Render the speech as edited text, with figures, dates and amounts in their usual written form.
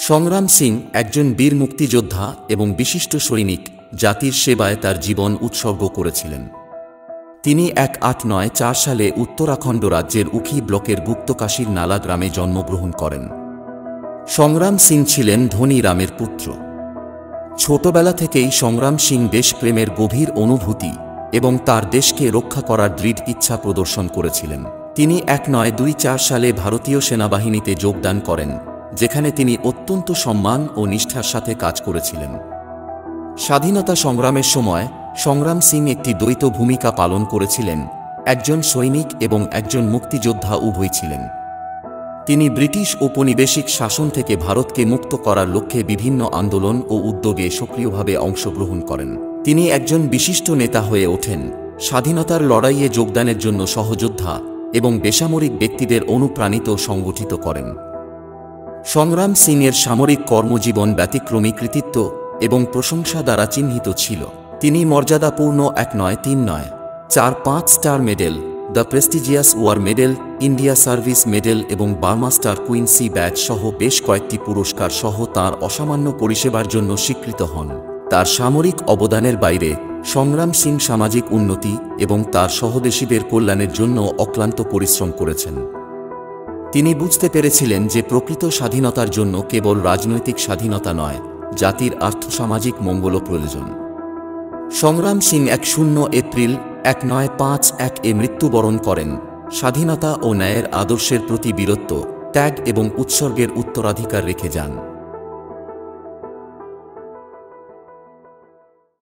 সংগ্রাম সিং একজন বীর মুক্তিযোদ্ধা এবং বিশিষ্ট সৈনিক, জাতির সেবায় তার জীবন উৎসর্গ করেছিলেন। তিনি 1894 সালে উত্তরাখণ্ড রাজ্যের উখি ব্লকের গুপ্তকাশীর নালা গ্রামে জন্মগ্রহণ করেন। সংগ্রাম সিং ছিলেন ধনী রামের পুত্র। ছোটবেলা থেকেই সংগ্রাম সিং দেশপ্রেমের গভীর অনুভূতি এবং তার দেশকে রক্ষা করার দৃঢ় ইচ্ছা প্রদর্শন করেছিলেন। তিনি 1924 সালে ভারতীয় সেনাবাহিনীতে যোগদান করেন, যেখানে তিনি অত্যন্ত সম্মান ও নিষ্ঠার সাথে কাজ করেছিলেন। স্বাধীনতা সংগ্রামের সময় সংগ্রাম সিং একটি দ্বৈত ভূমিকা পালন করেছিলেন, একজন সৈনিক এবং একজন মুক্তিযোদ্ধা উভয় ছিলেন। তিনি ব্রিটিশ ঔপনিবেশিক শাসন থেকে ভারতকে মুক্ত করার লক্ষ্যে বিভিন্ন আন্দোলন ও উদ্যোগে সক্রিয়ভাবে অংশগ্রহণ করেন। তিনি একজন বিশিষ্ট নেতা হয়ে ওঠেন, স্বাধীনতার লড়াইয়ে যোগদানের জন্য সহযোদ্ধা এবং বেসামরিক ব্যক্তিদের অনুপ্রাণিত সংগঠিত করেন। সংগ্রাম সিংয়ের সামরিক কর্মজীবন ব্যতিক্রমী কৃতিত্ব এবং প্রশংসা দ্বারা চিহ্নিত ছিল। তিনি মর্যাদাপূর্ণ 1-9-3-9-4-5 star medal, the prestigious war medal, India service medal এবং বার্মা স্টার কুইন্সি ব্যাজ সহ বেশ কয়েকটি পুরস্কার সহ তাঁর অসামান্য পরিষেবার জন্য স্বীকৃত হন। তার সামরিক অবদানের বাইরে সংগ্রাম সিং সামাজিক উন্নতি এবং তার সহদেশীদের কল্যাণের জন্য অক্লান্ত পরিশ্রম করেছেন। তিনি বুঝতে পেরেছিলেন যে প্রকৃত স্বাধীনতার জন্য কেবল রাজনৈতিক স্বাধীনতা নয়, জাতির আর্থসামাজিক মঙ্গলও প্রয়োজন। সংগ্রাম সিং 10 এপ্রিল 1951 মৃত্যুবরণ করেন। স্বাধীনতা ও ন্যায়ের আদর্শের প্রতি বীরত্ব, ত্যাগ এবং উৎসর্গের উত্তরাধিকার রেখে যান।